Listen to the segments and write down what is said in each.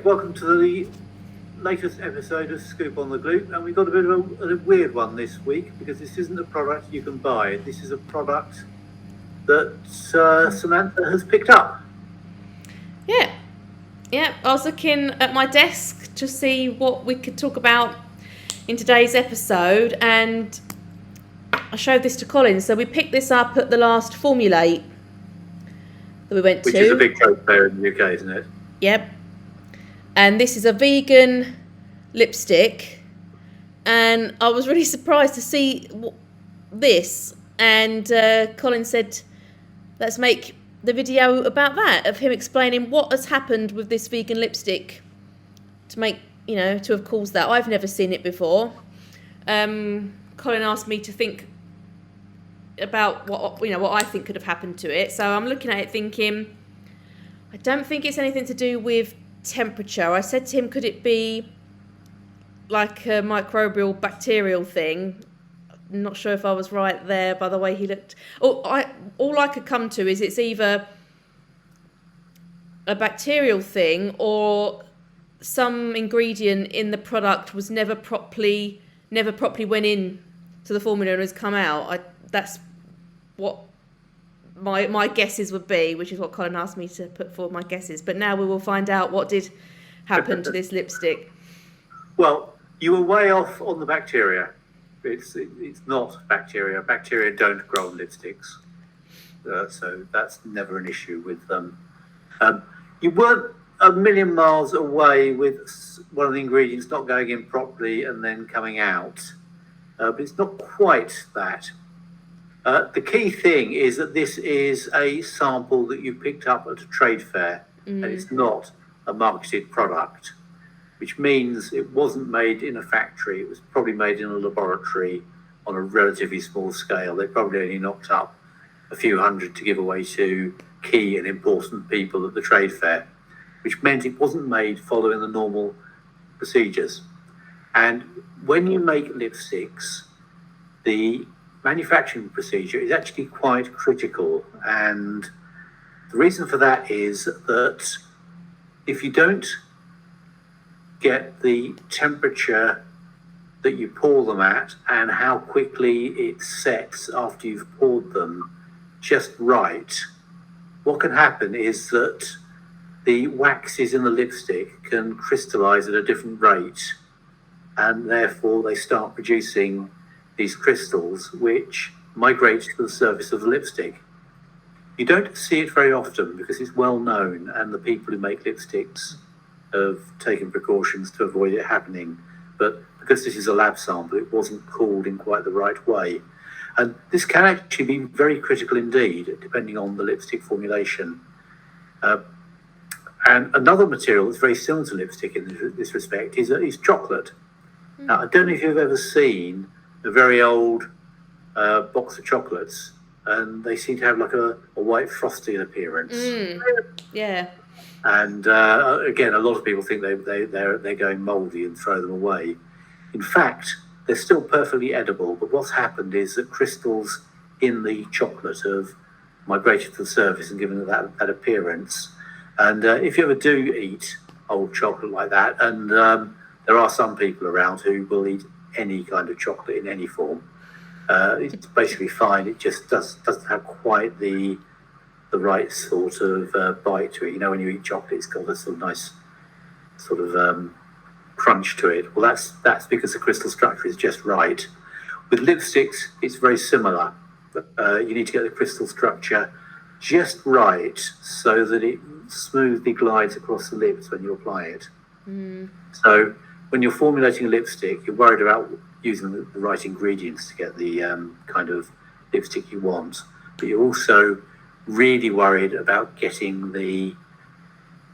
welcome to the latest episode of Scoop on the Gloop, and we've got a bit of a weird one this week because this isn't a product you can buy. This is a product that Samantha has picked up. Yeah. I was looking at my desk to see what we could talk about in today's episode, and I showed this to Colin. So we picked this up at the last Formulate that we went to. Which is a big trade fair in the UK, isn't it? Yep. And this is a vegan lipstick, and I was really surprised to see this. And Colin said, let's make the video about that, of him explaining what has happened with this vegan lipstick to have caused that. I've never seen it before. Colin asked me to think about what I think could have happened to it. So I'm looking at it thinking, I don't think it's anything to do with temperature. I said to him, could it be like a microbial bacterial thing? I'm not sure if I was right there by the way he looked. All I could come to is it's either a bacterial thing or some ingredient in the product was never properly went in to the formula and has come out. That's what my guesses would be, which is what Colin asked me to put forward my guesses. But now we will find out what did happen to this lipstick. Well, you were way off on the bacteria. It's not bacteria. Bacteria don't grow on lipsticks, so that's never an issue with them. You weren't a million miles away with one of the ingredients not going in properly and then coming out, but it's not quite that. The key thing is that this is a sample that you picked up at a trade fair, and it's not a marketed product, which means it wasn't made in a factory. It was probably made in a laboratory on a relatively small scale. They probably only knocked up a few hundred to give away to key and important people at the trade fair, which meant it wasn't made following the normal procedures. And when you make lipsticks, the manufacturing procedure is actually quite critical. And the reason for that is that if you don't get the temperature that you pour them at and how quickly it sets after you've poured them just right, what can happen is that the waxes in the lipstick can crystallize at a different rate, and therefore they start producing these crystals which migrate to the surface of the lipstick. You don't see it very often because it's well known, and the people who make lipsticks have taken precautions to avoid it happening. But because this is a lab sample, it wasn't cooled in quite the right way. And this can actually be very critical indeed, depending on the lipstick formulation. And another material that's very similar to lipstick in this respect is chocolate. Now, I don't know if you've ever seen a very old box of chocolates, and they seem to have like a white frosty appearance. Yeah. And again, a lot of people think they're going mouldy and throw them away. In fact, they're still perfectly edible, but what's happened is that crystals in the chocolate have migrated to the surface and given it that appearance. And if you ever do eat old chocolate like that, and there are some people around who will eat any kind of chocolate in any form, it's basically fine. It just doesn't have quite the right sort of bite to it. You know, when you eat chocolate, it's got a sort of nice sort of crunch to it. Well, that's because the crystal structure is just right. With lipsticks, it's very similar. You need to get the crystal structure just right so that it smoothly glides across the lips when you apply it. So when you're formulating a lipstick, you're worried about using the right ingredients to get the kind of lipstick you want, but you're also really worried about getting the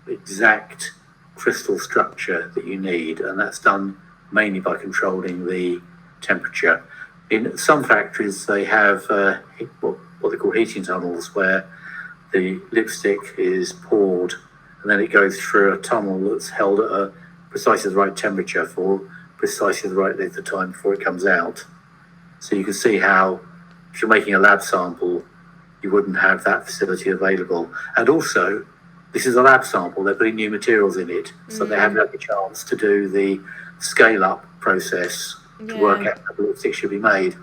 exact crystal structure that you need, and that's done mainly by controlling the temperature. In some factories, they have what they call heating tunnels, where the lipstick is poured and then it goes through a tunnel that's held at precisely the right temperature for precisely the right length of time before it comes out. So you can see how, if you're making a lab sample, you wouldn't have that facility available. And also, this is a lab sample. They're putting new materials in it, so they haven't had the chance to do the scale-up process to work out how the lipstick should be made.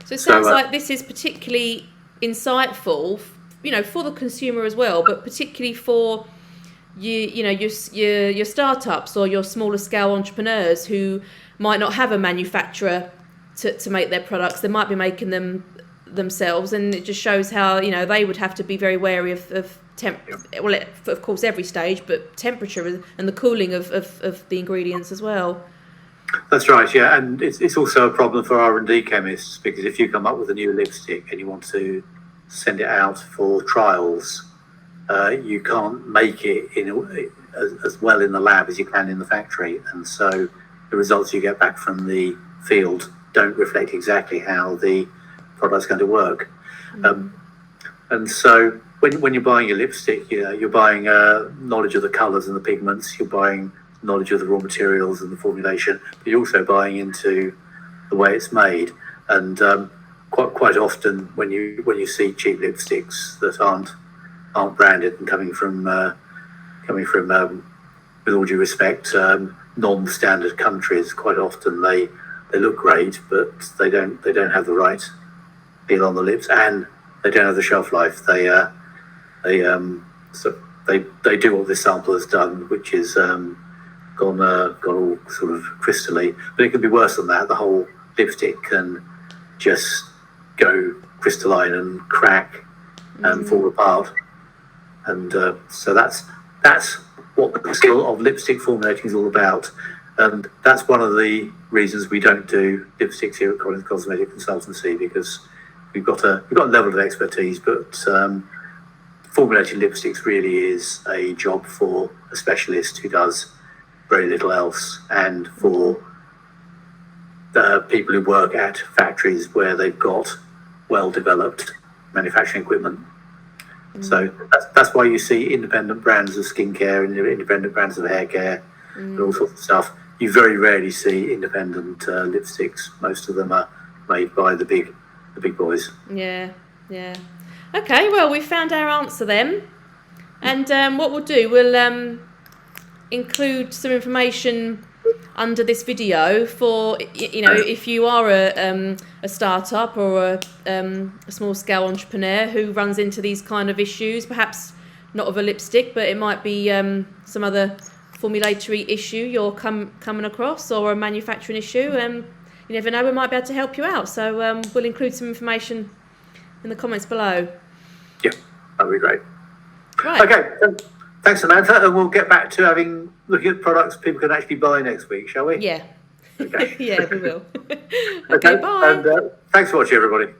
So it sounds like this is particularly insightful, for the consumer as well, but particularly for your startups or your smaller scale entrepreneurs who might not have a manufacturer to make their products. They might be making them themselves, and it just shows how they would have to be very wary of of course every stage, but temperature and the cooling of the ingredients as well. That's right, yeah, and it's also a problem for R&D chemists, because if you come up with a new lipstick and you want to send it out for trials, you can't make it as well in the lab as you can in the factory, and so the results you get back from the field don't reflect exactly how the product's going to work. And so when you're buying your lipstick, you're buying knowledge of the colours and the pigments, you're buying knowledge of the raw materials and the formulation, but you're also buying into the way it's made. And quite often when you see cheap lipsticks that aren't branded and coming from with all due respect, non-standard countries, quite often they look great, but they don't have the right feel on the lips, and they don't have the shelf life. They do what this sample has done, which is gone all sort of crystally. But it can be worse than that. The whole lipstick can just go crystalline and crack and fall apart. And so that's what the skill of lipstick formulating is all about. And that's one of the reasons we don't do lipsticks here at Collins Cosmetic Consultancy, because we've got a level of expertise, but formulating lipsticks really is a job for a specialist who does very little else, and for people who work at factories where they've got well-developed manufacturing equipment. So that's why you see independent brands of skincare and independent brands of hair care and all sorts of stuff. You very rarely see independent lipsticks. Most of them are made by the big boys. Yeah. Okay, well, we found our answer then. And what we'll do, we'll include some information under this video for, if you are a startup or a small scale entrepreneur who runs into these kind of issues, perhaps not of a lipstick, but it might be some other formulatory issue you're coming across, or a manufacturing issue. You never know, we might be able to help you out. So we'll include some information in the comments below. Yeah, that'd be great. Right. Okay, thanks, Samantha, and we'll get back to looking at products people can actually buy next week, shall we? Yeah. Okay. Yeah, we will. Okay, bye. And thanks for watching, everybody.